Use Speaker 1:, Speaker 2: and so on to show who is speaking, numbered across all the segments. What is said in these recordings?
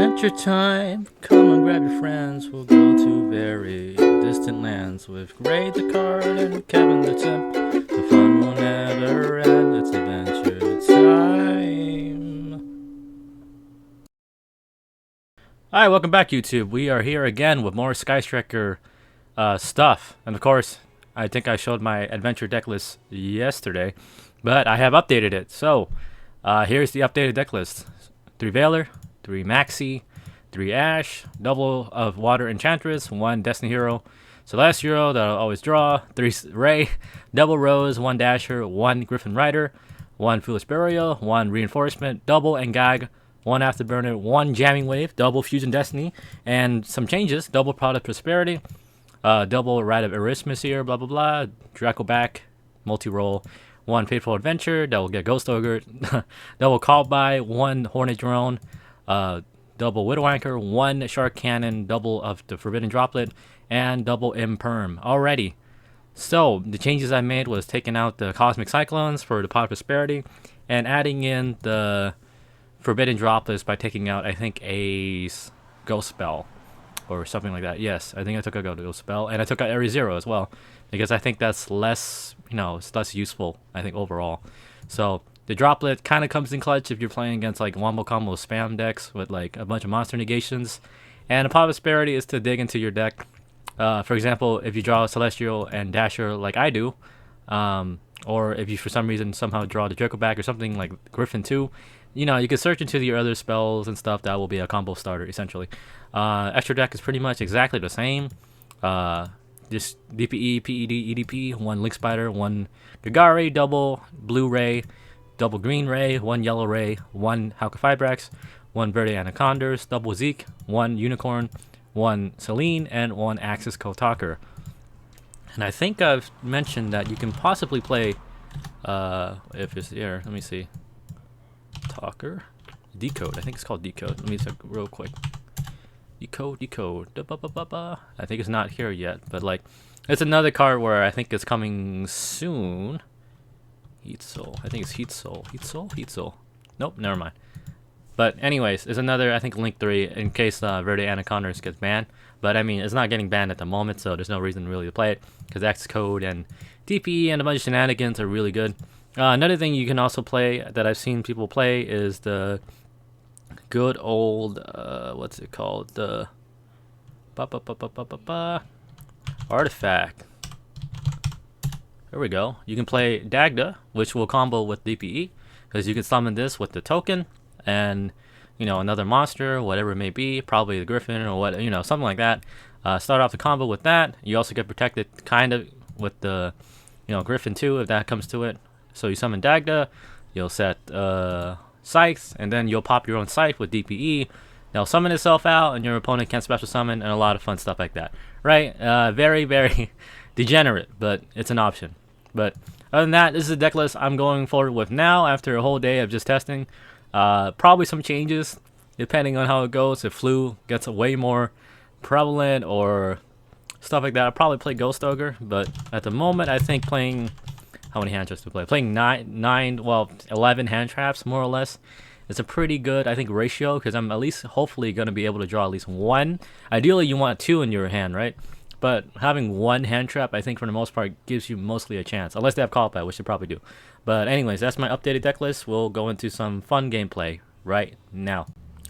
Speaker 1: Adventure time! Come and grab your friends. We'll go to very distant lands with Ray the Card and Kevin the Temp. The fun will never end. It's adventure time. Alright, welcome back, YouTube. We are here again with more Skystriker stuff. And of course, I think I showed my adventure deck list yesterday, but I have updated it. So, here's the updated deck list. 3 Veiler, 3 Maxi, 3 Ash, double of Water Enchantress, 1 Destiny Hero, Celeste Hero that I'll always draw, 3 Ray, double Rose, 1 Dasher, 1 Griffin Rider, 1 Foolish Burial, 1 Reinforcement, double Engag, 1 Afterburner, 1 Jamming Wave, double Fusion Destiny, and some changes, double Product Prosperity, double Rite of Erasmus here, blah blah blah, Draco back, multi-roll, 1 Fateful Adventure, that will get Ghost Ogre, double Call By, 1 Hornet Drone, double Widow Anchor, 1 Shark Cannon, double of the Forbidden Droplet, and double Imperm. Alrighty. So, the changes I made was taking out the Cosmic Cyclones for the Pot of Prosperity, and adding in the Forbidden Droplets by taking out, I think, a Ghost Spell, or something like that. Yes, I think I took a Ghost Spell, and I took out Area Zero as well, because I think that's less, it's less useful, I think, overall. So, the Droplet kind of comes in clutch if you're playing against, like, wombo combo spam decks with, like, a bunch of monster negations. And the Pot of Prosperity is to dig into your deck. For example, if you draw Celestial and Dasher like I do, or if you for some reason somehow draw the Draco back or something like Griffin 2, you can search into your other spells and stuff. That will be a combo starter, essentially. Extra deck is pretty much exactly the same. Just DPE, PED, EDP, 1 Link Spider, 1 Gagari, double Blue Ray, double Green Ray, 1 Yellow Ray, 1 Hauka Fibrax, 1 Verde Anacondas, double Zeke, 1 Unicorn, 1 Celine, and 1 Axis Kotaker. And I think I've mentioned that you can possibly play, if it's here, let me see. Talker? Decode, I think it's called Decode. Let me check real quick. Decode. I think it's not here yet, but like, it's another card where I think it's coming soon. Heat Soul. I think it's Heat Soul. Heat Soul. Nope, never mind. But anyways, it's another, I think, Link 3 in case Verde Anacondas gets banned. But I mean, it's not getting banned at the moment, so there's no reason really to play it, because X Code and DPE and a bunch of shenanigans are really good. Another thing you can also play that I've seen people play is the good old, what's it called? The Artifact. There we go. You can play Dagda, which will combo with DPE, because you can summon this with the token and another monster, whatever it may be, probably the Griffin or what, something like that. Start off the combo with that. You also get protected kind of with the Griffin too, if that comes to it. So you summon Dagda, you'll set Scythe, and then you'll pop your own Scythe with DPE. They'll summon itself out, and your opponent can't special summon, and a lot of fun stuff like that. Right? Very, very degenerate, but it's an option. But other than that, this is the deck list I'm going forward with now after a whole day of just testing. Probably some changes depending on how it goes. If Flu gets way more prevalent or stuff like that, I'll probably play Ghost Ogre. But at the moment, I think playing, how many hand traps to play? Playing 11 hand traps more or less. It's a pretty good, I think, ratio, because I'm at least hopefully going to be able to draw at least 1. Ideally, you want 2 in your hand, right? But having 1 hand trap, I think for the most part, gives you mostly a chance. Unless they have call back, which they probably do. But anyways, that's my updated deck list. We'll go into some fun gameplay right now.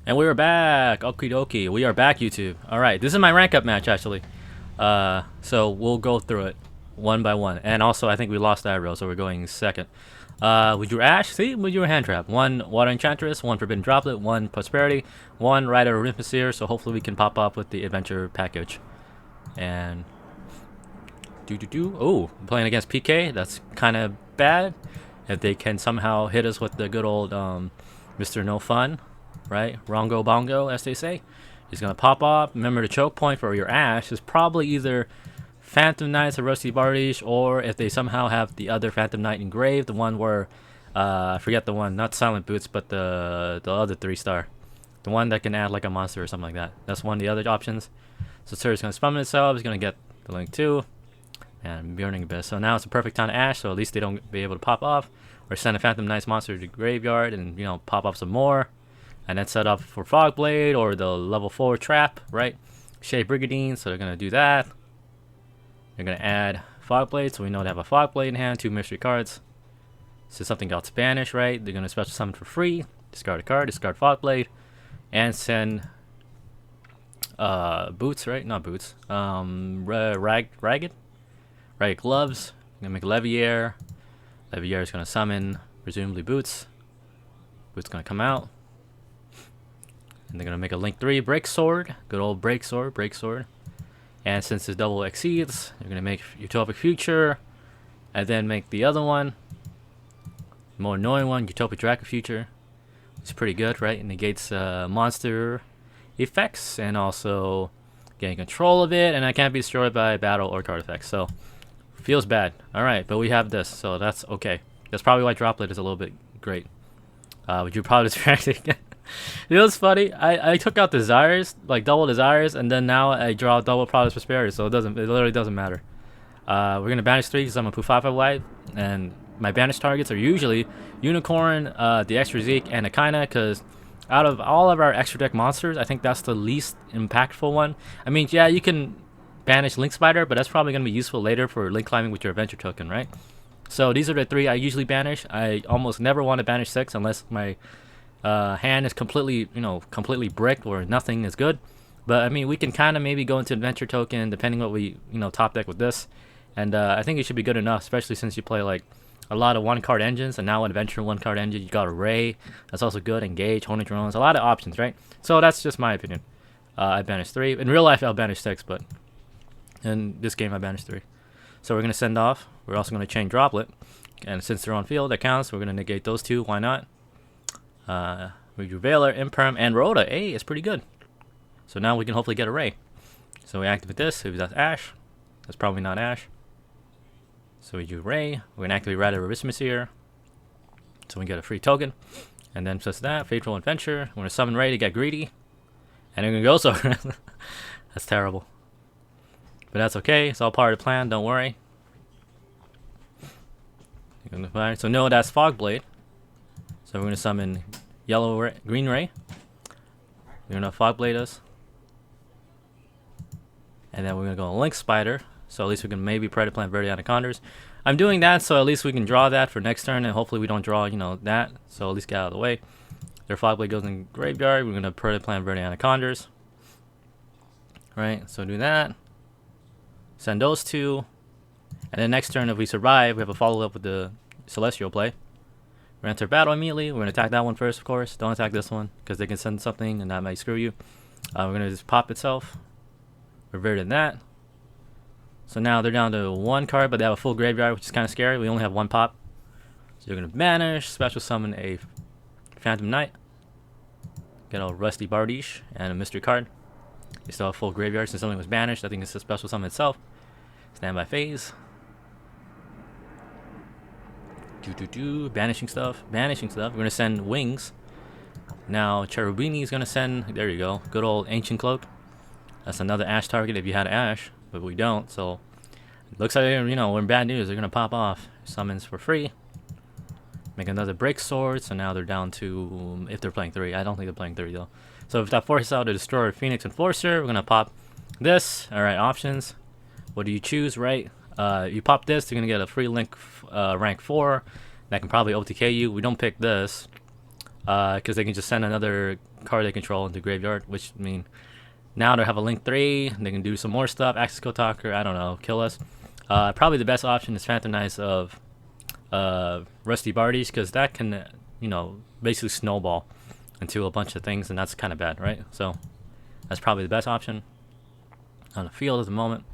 Speaker 1: And we're back! Okie dokie. We are back, YouTube. Alright, this is my rank up match, actually. So we'll go through it one by one. And also, I think we lost aggro, so we're going second. With your Ash, see? With your hand trap. 1 Water Enchantress, 1 Forbidden Droplet, 1 Prosperity, 1 Rider of Olympus here, so hopefully we can pop up with the adventure package. And oh, I'm playing against PK. That's kind of bad. If they can somehow hit us with the good old Mr. No Fun, right? Rongo Bongo, as they say. He's gonna pop off. Remember, the choke point for your Ash is probably either Phantom Knights or Rusty Bardish, or if they somehow have the other Phantom Knight engraved, the one where I forget the one, not Silent Boots, but the other 3-star, the one that can add like a monster or something like that. That's one of the other options. So Sir's going to summon itself, he's going to get the Link 2, and Burning Abyss. So now it's a perfect time to Ash, so at least they don't be able to pop off, or send a Phantom Knights monster to the graveyard and, pop off some more. and then set up for Fog Blade or the level 4 trap, right? Shea Brigadine, so they're gonna do that. They're gonna add Fog Blade, so we know they have a Fog Blade in hand, 2 mystery cards. So something got Spanish, right? They're gonna special summon for free, discard a card, discard Fog Blade, and send boots, right? Not boots. Ragged gloves. I'm gonna make Levier. Levier is gonna summon presumably boots. Boots gonna come out. And they're gonna make a Link 3 Break Sword. Good old Break Sword. And since this double exceeds, they're gonna make Utopic Future, and then make the other one, more annoying one, Utopic Dragon Future. It's pretty good, right? It negates monster effects and also getting control of it, and I can't be destroyed by battle or card effects. So feels bad. All right, but we have this, so that's okay. That's probably why Droplet is a little bit great. Would you probably distract it again? It was funny. I took out desires, like double desires, and then now I draw double Proudest Prosperity, so it literally doesn't matter. We're gonna banish 3 because I'm gonna put 5 white, and my banished targets are usually Unicorn, the Extra Zeke, and Akaina, because out of all of our extra deck monsters, I think that's the least impactful one. I mean, yeah, you can banish Link Spider, but that's probably gonna be useful later for link climbing with your adventure token, right? So these are the 3 I usually banish. I almost never want to banish 6 unless my hand is completely bricked or nothing is good. But I mean, we can kind of maybe go into adventure token depending what we top deck with this, and I think it should be good enough, especially since you play like a lot of 1-card engines, and now adventure 1-card engine. You got Array, that's also good. Engage, Hornet Drones, a lot of options, right? So that's just my opinion. I banished 3. In real life, I'll banish 6, but in this game, I banished 3. So we're gonna send off. We're also gonna chain Droplet, and since they're on field, that counts. We're gonna negate those 2. Why not? We do Veiler, Imperm, and Rhoda. Hey, it's pretty good. So now we can hopefully get a Ray. So we activate this. If that's Ash, that's probably not Ash. So we do Ray. We're gonna activate Radical Aristmus here, so we get a free token. And then plus that, Fateful Adventure. We're gonna summon Ray to get greedy, and we're gonna go so. That's terrible, but that's okay. It's all part of the plan. Don't worry. So no, that's Fog Blade. So we're gonna summon Green Ray. We're gonna Fog Blade us, and then we're gonna go Link Spider. So at least we can maybe Predator Plant Verde Anacondas. I'm doing that so at least we can draw that for next turn, and hopefully we don't draw that. So at least get out of the way. Their Fog Blade goes in graveyard. We're gonna Predator Plant Verde Anacondas. Right. So do that. Send those 2, and then next turn if we survive, we have a follow up with the Celestial play. We're gonna enter battle immediately. We're gonna attack that one first, of course. Don't attack this one because they can send something and that might screw you. We're gonna just pop itself. Revert in that. So now they're down to 1 card, but they have a full graveyard, which is kind of scary. We only have 1 pop. So you're gonna banish, special summon a Phantom Knight. Get a Rusty Bardiche and a mystery card. You still have full graveyard since something was banished. I think it's a special summon itself. Standby phase. Banishing stuff. We're gonna send Wings. Now Cherubini is gonna send. There you go. Good old Ancient Cloak. That's another Ash target if you had Ash, but we don't. So it looks like we're in bad news. They're gonna pop off. Summons for free. Make another Break Sword. So now they're down to, if they're playing 3. I don't think they're playing 3 though. So if that forces out to destroy Phoenix Enforcer, we're gonna pop this. All right, options. What do you choose? Right. You pop this, you're gonna get a free Link rank 4 that can probably OTK you. We don't pick this because they can just send another card they control into graveyard, which mean now they have a Link 3. They can do some more stuff. Access Code Talker, I don't know, kill us. Probably the best option is Phantom Knights of Rusty Bardies, because that can basically snowball into a bunch of things, and that's kind of bad, right? So that's probably the best option on the field at the moment.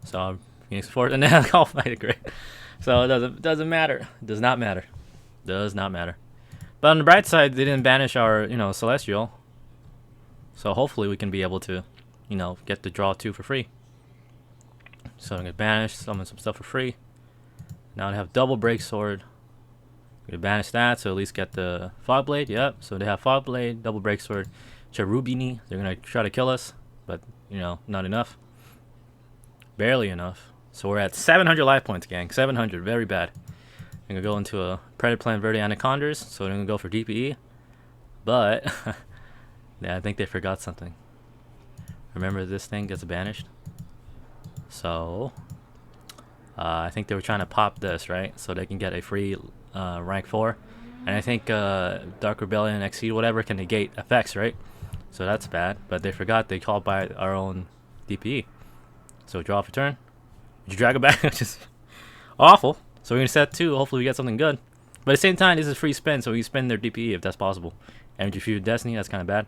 Speaker 1: So Phoenix Force, and then I'll fight it great. So it doesn't matter. Does not matter. Does not matter. But on the bright side, they didn't banish our Celestial. So hopefully we can be able to get the draw 2 for free. So I'm gonna banish, summon some stuff for free. Now I have double Break Sword. I'm gonna banish that, so at least get the Fog Blade. Yep. So they have Fog Blade, double Break Sword, Cherubini. They're gonna try to kill us, but not enough. Barely enough. So we're at 700 life points, gang. 700, very bad. I'm gonna go into a Predator Plant Verde Anacondas, so I'm gonna go for DPE. But yeah, I think they forgot something. Remember, this thing gets banished. So I think they were trying to pop this, right? So they can get a free rank 4. And I think Dark Rebellion, Exceed, whatever can negate effects, right? So that's bad. But they forgot they called by our own DPE. So draw for turn. Did you drag it back? Which is awful. So we're going to set 2. Hopefully we get something good. But at the same time, this is free spin, so we spin their DPE if that's possible. Energy Fusion Destiny, that's kind of bad.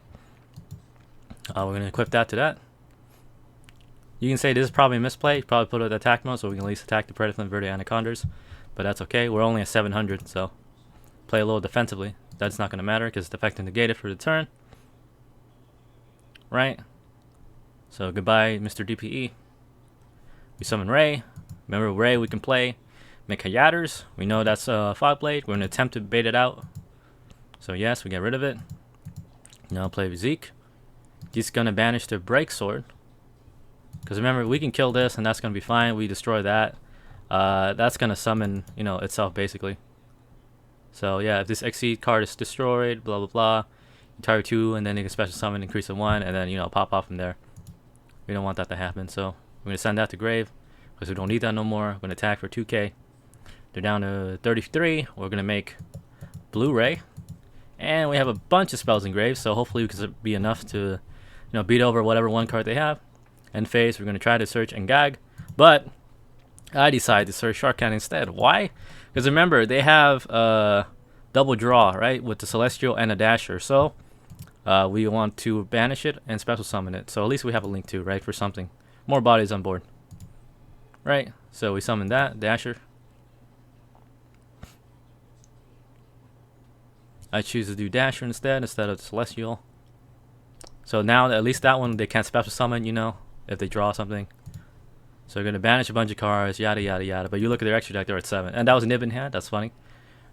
Speaker 1: We're going to equip that to that. You can say this is probably a misplay. Probably put it at attack mode so we can at least attack the Predator and Verde Anacondas. But that's okay. We're only at 700, so play a little defensively. That's not going to matter because it's effective negated for the turn. Right? So goodbye, Mr. DPE. We summon Ray. Remember Ray we can play. Make Hayaters. We know that's Fog Blade. We're going to attempt to bait it out. So yes, we get rid of it. Now play Zeke. He's going to banish the Break Sword. Because remember, we can kill this and that's going to be fine. We destroy that. That's going to summon, you know, itself basically. So yeah, if this Exceed card is destroyed, blah, blah, blah. Entire 2 and then you can special summon, increase to 1 and then, you know, pop off from there. We don't want that to happen. So we're going to send that to Grave. Because we don't need that no more. We're going to attack for 2k. They're down to 33. We're going to make Blu-ray. And we have a bunch of spells in Grave, so hopefully we can be enough to, you know, beat over whatever one card they have. End phase, we're going to try to search and gag. But I decided to search Shark Cannon instead. Why? Because remember, they have double draw, right? With the Celestial and a Dasher. So we want to banish it and special summon it. So at least we have a link to, right? For something. More bodies on board. Right? So we summon that, Dasher. I choose to do Dasher instead of Celestial. So now at least that one they can't special summon, you know, if they draw something. So we're gonna banish a bunch of cards, yada yada yada. But you look at their extra deck, they're at 7. And that was Nib in hand, that's funny.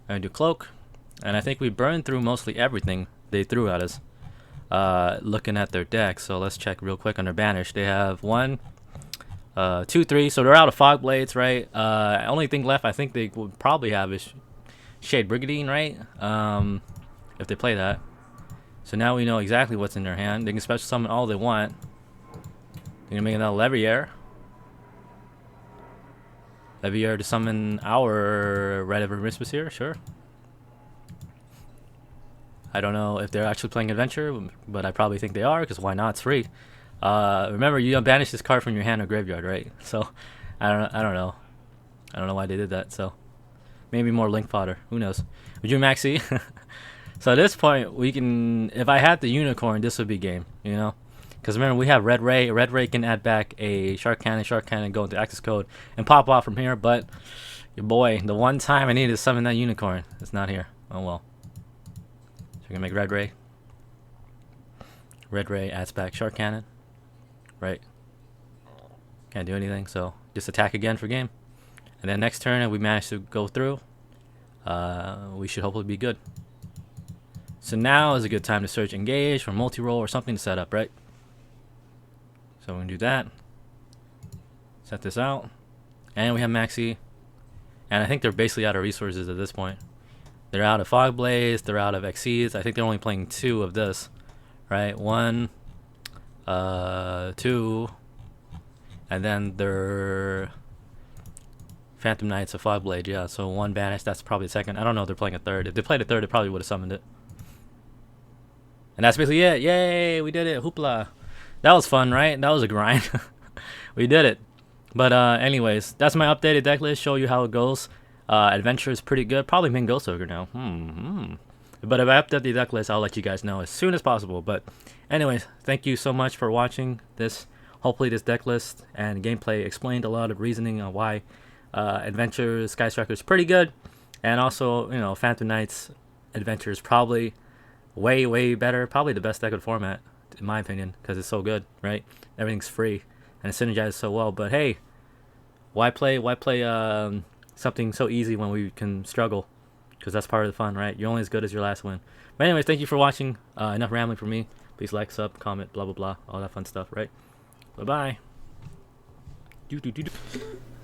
Speaker 1: I'm gonna do Cloak. And I think we burned through mostly everything they threw at us. Looking at their deck. So let's check real quick on their banish. They have 1, 2, 3. So they're out of Fog Blades, right? Only thing left I think they would probably have is Shade Brigandine, right? If they play that. So now we know exactly what's in their hand. They can special summon all they want. They're gonna make another Leviair. Leviair to summon our Red Evermismus here, sure. I don't know if they're actually playing Adventure, but I probably think they are, because why not? It's free. Remember, you don't banish this card from your hand or graveyard, right? So I don't know. I don't know why they did that. So maybe more Link fodder. Who knows? Would you maxi? So at this point, we can. If I had the Unicorn, this would be game. You know, because remember we have Red Ray. Red Ray can add back a Shark Cannon. Shark Cannon go into access code and pop off from here. But your boy, the one time I needed to summon that Unicorn, it's not here. Oh well. So we're gonna make Red Ray. Red Ray adds back Shark Cannon. Right. Can't do anything. So just attack again for game. And then next turn, if we manage to go through, we should hopefully be good. So now is a good time to search Engage for multi-roll or something to set up, right? So we're going to do that. Set this out. And we have Maxi. And I think they're basically out of resources at this point. They're out of Fog Blaze. They're out of Exceeds. I think they're only playing 2 of this. Right? 1, 2. And then they're Phantom Knights of Fog Blade. Yeah, so 1 banished. That's probably the second. I don't know if they're playing a third. If they played a third, they probably would have summoned it. And that's basically it. Yay, we did it. Hoopla. That was fun, right? That was a grind. We did it. But anyways, that's my updated deck list. Show you how it goes. Adventure is pretty good. Probably main Ghost Ogre now. But if I update the deck list, I'll let you guys know as soon as possible. But anyways, thank you so much for watching this. Hopefully this deck list and gameplay explained a lot of reasoning on why Adventure Skystriker is pretty good. And also, you know, Phantom Knights Adventure is probably way better. Probably the best deck of the format, in my opinion, because it's so good, right? Everything's free and it synergizes so well. But hey, why play something so easy when we can struggle? Because that's part of the fun, right? You're only as good as your last win. But anyways, thank you for watching. Enough rambling for me. Please like, sub, comment, blah blah, all that fun stuff, right? Bye-bye.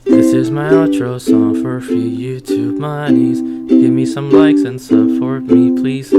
Speaker 1: This is my outro song for free YouTube monies. Give me some likes and sub for me, please.